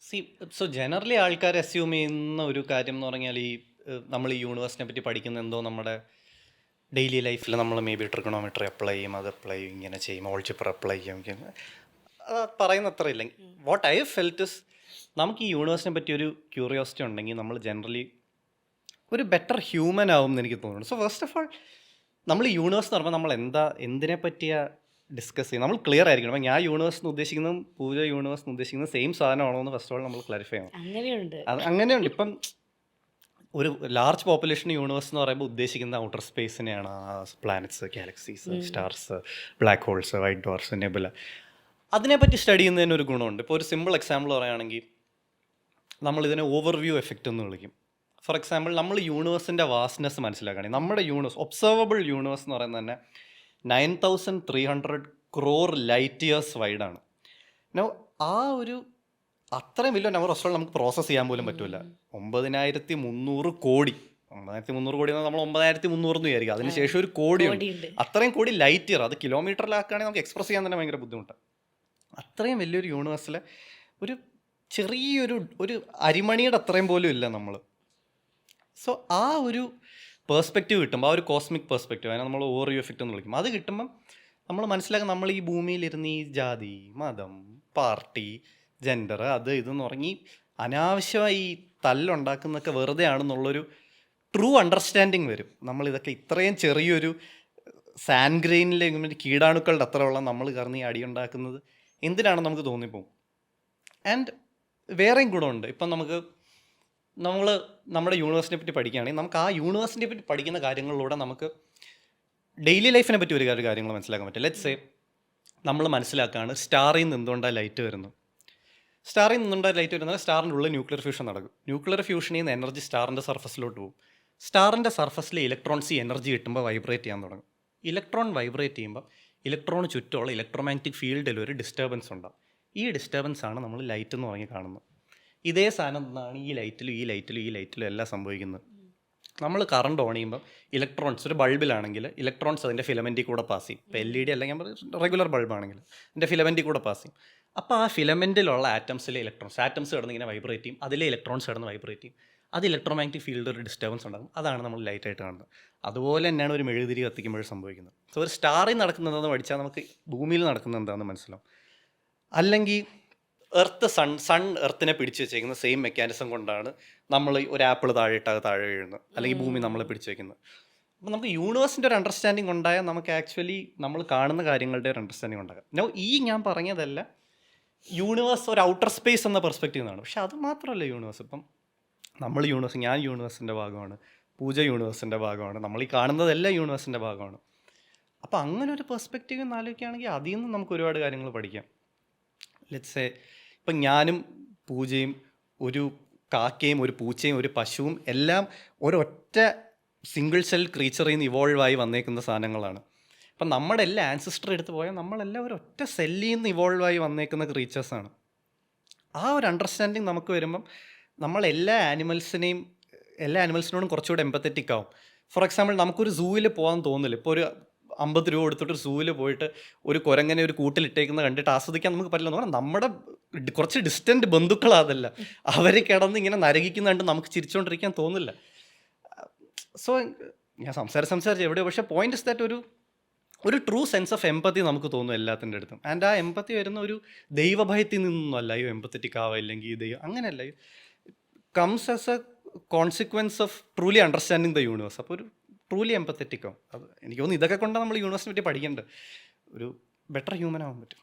C so generally ആൾക്കാർ assume ചെയ്യുന്ന ഒരു കാര്യം എന്ന് പറഞ്ഞാൽ നമ്മൾ ഈ യൂണിവേഴ്സിനെ പറ്റി പഠിക്കുന്ന എന്തോ നമ്മുടെ ഡെയിലി ലൈഫിൽ നമ്മൾ മേ ബി ട്രിഗണോമെട്രി അപ്ലൈ ചെയ്യും, അത് അപ്ലൈ ചെയ്യും, ഇങ്ങനെ ചെയ്യും, ഓൾജിബ്ര അപ്ലൈ ചെയ്യും. അത് പറയുന്ന അത്ര ഇല്ല. വാട്ട് ഐ ഫെൽറ്റ് ഇസ് നമുക്ക് ഈ യൂണിവേഴ്സിനെ പറ്റി ഒരു ക്യൂറിയോസിറ്റി ഉണ്ടെങ്കിൽ നമ്മൾ ജനറലി ഒരു ബെറ്റർ ഹ്യൂമൻ ആവും എന്ന് എനിക്ക് തോന്നുന്നു. സോ ഫസ്റ്റ് ഓഫ് ഓൾ നമ്മൾ ഈ യൂണിവേഴ്സ് എന്ന് പറയുമ്പോൾ നമ്മൾ എന്തിനെ പറ്റിയാ ഡിസ്കസ് ചെയ്യും, നമ്മൾ ക്ലിയർ ആയിരിക്കണം. അപ്പം ഞാൻ യൂണിവേഴ്സ് എന്ന് ഉദ്ദേശിക്കുന്നതും പൂജ യൂണിവേഴ്സ് എന്ന് ഉദ്ദേശിക്കുന്നത് സെയിം സാധനമാണോ എന്ന് ഫസ്റ്റ് ഓൾ നമ്മൾ ക്ലാരിഫൈ ചെയ്യണം. അങ്ങനെയുണ്ട്. അത് അങ്ങനെയുണ്ട്. ഇപ്പം ഒരു ലാർജ് പോപ്പുലേഷൻ യൂണിവേഴ്സ് എന്ന് പറയുമ്പോൾ ഉദ്ദേശിക്കുന്ന ഔട്ടർ സ്പേസിനെയാണ്. Planets, galaxies, stars, black holes, white doors, nebula, അതിനെപ്പറ്റി സ്റ്റഡി ചെയ്യുന്നതിന് ഒരു ഗുണമുണ്ട്. ഇപ്പോൾ ഒരു സിമ്പിൾ എക്സാമ്പിൾ പറയുകയാണെങ്കിൽ നമ്മളിതിനെ ഓവർവ്യൂ എഫക്റ്റ് എന്ന് വിളിക്കും. ഫോർ എക്സാമ്പിൾ നമ്മൾ യൂണിവേഴ്സിൻ്റെ വാസ്റ്റ്നെസ് മനസ്സിലാക്കുകയാണെങ്കിൽ നമ്മുടെ യൂണിവേഴ്സ്, ഒബ്സർവബിൾ യൂണിവേഴ്സ് എന്ന് പറയുന്നത് തന്നെ 9300 crore ലൈറ്റ് ഇയേഴ്സ് വൈഡാണ്. നോ ആ ഒരു അത്രയും വലിയ നമ്പർ ഓഫ് നമുക്ക് പ്രോസസ്സ് ചെയ്യാൻ പോലും പറ്റില്ല. 9300 കോടി 9300 കോടി നമ്മൾ 9300 എന്ന് വിചാരിക്കുക, അതിനുശേഷം ഒരു കോടിയുണ്ട്. അത്രയും കോടി ലൈറ്റ് ഇയർ, അത് കിലോമീറ്ററിലാക്കുകയാണെങ്കിൽ നമുക്ക് എക്സ്പ്രസ് ചെയ്യാൻ തന്നെ ഭയങ്കര ബുദ്ധിമുട്ടാണ്. അത്രയും വലിയൊരു യൂണിവേഴ്സിലെ ഒരു ചെറിയൊരു അരിമണിയുടെ അത്രയും പോലും ഇല്ല നമ്മൾ. സോ ആ ഒരു പേഴ്സ്പെക്റ്റീവ് കിട്ടുമ്പോൾ, ആ ഒരു കോസ്മിക് പേഴ്സ്പെക്റ്റീവ്, അതിനെ നമ്മൾ ഓവർവ്യൂ എഫക്റ്റ് എന്ന് വിളിക്കും. അത് കിട്ടുമ്പം നമ്മൾ മനസ്സിലാക്കും നമ്മൾ ഈ ഭൂമിയിലിരുന്ന് ഈ ജാതി, മതം, പാർട്ടി, ജെൻഡർ, അത് ഇതെന്ന് പറഞ്ഞ് അനാവശ്യമായി ഈ തല്ലുണ്ടാക്കുന്നതൊക്കെ വെറുതെ ആണെന്നുള്ളൊരു ട്രൂ അണ്ടർസ്റ്റാൻഡിങ് വരും. നമ്മളിതൊക്കെ ഇത്രയും ചെറിയൊരു സാൻഗ്രെയിനിലെ കീടാണുക്കളുടെ അത്രയുള്ള നമ്മൾ കറന്ന് ഈ അടിയുണ്ടാക്കുന്നത് എന്തിനാണെന്ന് നമുക്ക് തോന്നിപ്പോവും. ആൻഡ് വേറെയും ഗുണമുണ്ട്. ഇപ്പം നമ്മൾ നമ്മുടെ യൂണിവേഴ്സിനെ പറ്റി പഠിക്കുകയാണെങ്കിൽ നമുക്ക് ആ യൂണിവേഴ്സിനെ പറ്റി പഠിക്കുന്ന കാര്യങ്ങളിലൂടെ നമുക്ക് ഡെയിലി ലൈഫിനെ പറ്റി ഒരു കാര്യങ്ങൾ മനസ്സിലാക്കാൻ പറ്റും. ലെറ്റ്സ് സേ നമ്മൾ മനസ്സിലാക്കുകയാണ് സ്റ്റാറിൽ നിന്ന് എന്തുകൊണ്ടാണ് ലൈറ്റ് വരുന്നത്. സ്റ്റാറിൽ നിന്നുണ്ടായ ലൈറ്റ് വരുന്നത് സ്റ്റാറിൻ്റെ ഉള്ളിൽ ന്യൂക്ലിയർ ഫ്യൂഷൻ നടക്കും. ന്യൂക്ലിയർ ഫ്യൂഷനിൽ നിന്ന് എനർജി സ്റ്റാറിൻ്റെ സർഫസിലോട്ട് പോകും. സ്റ്റാറിൻ്റെ സർഫസിൽ ഇലക്ട്രോൺസ് ഈ എനർജി കിട്ടുമ്പോൾ വൈബ്രേറ്റ് ചെയ്യാൻ തുടങ്ങും. ഇലക്ട്രോൺ വൈബ്രേറ്റ് ചെയ്യുമ്പോൾ ഇലക്ട്രോണ് ചുറ്റുമുള്ള ഇലക്ട്രോമാഗ്നറ്റിക് ഫീൽഡിൽ ഒരു ഡിസ്റ്റർബൻസ് ഉണ്ടാകും. ഈ ഡിസ്റ്റർബൻസ് ആണ് നമ്മൾ ലൈറ്റ് എന്ന് പറഞ്ഞ് കാണുന്നത്. ഇതേ സാധനം എന്നാണ് ഈ ലൈറ്റിലും എല്ലാം സംഭവിക്കുന്നത്. നമ്മൾ കറണ്ട് ഓൺ ചെയ്യുമ്പോൾ ഇലക്ട്രോൺസ്, ഒരു ബൾബിലാണെങ്കിൽ ഇലക്ട്രോൺസ് അതിൻ്റെ ഫിലമെൻറ്റിൽ കൂടെ പാസ് ചെയ്യും. ഇപ്പോൾ LED അല്ലെങ്കിൽ റെഗുലർ ബൾബാണെങ്കിൽ അതിൻ്റെ ഫിലമെൻറ്റിൽ കൂടെ പാസ് ചെയ്യും. അപ്പോൾ ആ ഫിലമെൻറ്റിലുള്ള ആറ്റംസിലെ ആറ്റംസ് കിടന്ന് ഇങ്ങനെ വൈബ്രേറ്റ് ചെയ്യും, അതിലെ ഇലക്ട്രോൺസ് കിടന്ന് വൈബ്രേറ്റ് ചെയ്യും. അത് ഇലക്ട്രോമാഗ്നറ്റിക് ഫീൽഡിൽ ഒരു ഡിസ്റ്റർബൻസ് ഉണ്ടാകും. അതാണ് നമ്മൾ ലൈറ്റായിട്ട് കാണുന്നത്. അതുപോലെ തന്നെയാണ് ഒരു മെഴുകുതിരി കത്തിക്കുമ്പോൾ സംഭവിക്കുന്നത്. സോ ഒരു സ്റ്റാറിൽ നടക്കുന്നതെന്ന് പഠിച്ചാൽ നമുക്ക് ഭൂമിയിൽ നടക്കുന്നത് എന്താണെന്ന് മനസ്സിലാവും. അല്ലെങ്കിൽ സൺ എർത്തിനെ പിടിച്ചു വെച്ചേക്കുന്ന സെയിം മെക്കാനിസം കൊണ്ടാണ് നമ്മൾ ഒരു ആപ്പിൾ താഴെ ഇട്ടാൽ താഴെ വീഴുന്നത്, അല്ലെങ്കിൽ ഭൂമി നമ്മളെ പിടിച്ചു വെക്കുന്നത്. അപ്പോൾ നമുക്ക് യൂണിവേഴ്സിൻ്റെ ഒരു അണ്ടർസ്റ്റാൻഡിങ് ഉണ്ടായാൽ നമുക്ക് ആക്ച്വലി നമ്മൾ കാണുന്ന കാര്യങ്ങളുടെ ഒരു അണ്ടർസ്റ്റാൻഡിങ് ഉണ്ടാകാം. ഞാൻ പറഞ്ഞതല്ല യൂണിവേഴ്സ് ഒരു ഔട്ടർ സ്പേസ് എന്ന പെർസ്പെക്റ്റീവ് എന്നാണ്. പക്ഷെ അത് മാത്രമല്ല യൂണിവേഴ്സ്. ഇപ്പം ഞാൻ യൂണിവേഴ്സിൻ്റെ ഭാഗമാണ്, പൂജ യൂണിവേഴ്സിൻ്റെ ഭാഗമാണ്, നമ്മൾ ഈ കാണുന്നതെല്ലാം യൂണിവേഴ്സിൻ്റെ ഭാഗമാണ്. അപ്പോൾ അങ്ങനെ ഒരു പെർസ്പെക്റ്റീവ് എന്ന് ആലോചിക്കുകയാണെങ്കിൽ അതിൽ നിന്ന് നമുക്ക് ഒരുപാട് കാര്യങ്ങൾ പഠിക്കാം. ലെറ്റ്സ് സേ ഇപ്പം ഞാനും പൂജയും ഒരു കാക്കയും ഒരു പൂച്ചയും ഒരു പശുവും എല്ലാം ഒരൊറ്റ സിംഗിൾ സെൽ ക്രീച്ചറിൽ നിന്ന് ഇവോൾവ് ആയി വന്നേക്കുന്ന സാധനങ്ങളാണ്. അപ്പം നമ്മുടെ എല്ലാ ആൻസിസ്റ്റർ എടുത്ത് പോയാൽ നമ്മളെല്ലാം ഒരൊറ്റ സെല്ലിൽ നിന്ന് ഇവോൾവ് ആയി വന്നേക്കുന്ന ക്രീച്ചേഴ്സാണ്. ആ ഒരു അണ്ടർസ്റ്റാൻഡിങ് നമുക്ക് വരുമ്പം നമ്മൾ എല്ലാ ആനിമൽസിനോടും കുറച്ചുകൂടെ എമ്പത്തറ്റിക് ആവും. ഫോർ എക്സാമ്പിൾ നമുക്കൊരു സൂവിൽ പോകാൻ തോന്നില്ല. ഇപ്പോൾ ഒരു 50 രൂപ കൊടുത്തിട്ട് സൂവിൽ പോയിട്ട് ഒരു കുരങ്ങനെ ഒരു കൂട്ടിലിട്ടേക്കുന്നത് കണ്ടിട്ട് ആസ്വദിക്കാൻ നമുക്ക് പറ്റില്ല എന്ന് പറഞ്ഞാൽ നമ്മുടെ കുറച്ച് ഡിസ്റ്റൻറ്റ് ബന്ധുക്കളാതല്ല, അവർ കിടന്ന് ഇങ്ങനെ നരകിക്കുന്ന കണ്ട് നമുക്ക് ചിരിച്ചുകൊണ്ടിരിക്കാൻ തോന്നില്ല. സോ ഞാൻ സംസാരിച്ച് എവിടെയോ, പക്ഷേ പോയിന്റ് ഇസ് ദാറ്റ് ഒരു ട്രൂ സെൻസ് ഓഫ് എമ്പത്തി നമുക്ക് തോന്നും എല്ലാത്തിൻ്റെ അടുത്തും. ആൻഡ് ആ എമ്പത്തി വരുന്ന ഒരു ദൈവഭയത്തിൽ നിന്നൊന്നുമല്ല. അയ്യോ എമ്പത്തറ്റിക് ആവില്ലെങ്കിൽ ദൈവം അങ്ങനെയല്ല, comes as A consequence of truly understanding the universe. അപ്പോൾ ഒരു ട്രൂലി എമ്പത്തറ്റിക്കോ, അത് എനിക്ക് തോന്നുന്നു ഇതൊക്കെ കൊണ്ടാണ് നമ്മൾ യൂണിവേഴ്സിനെ പറ്റി പഠിക്കേണ്ടത്. ഒരു ബെറ്റർ ഹ്യൂമൻ ആവാൻ പറ്റും.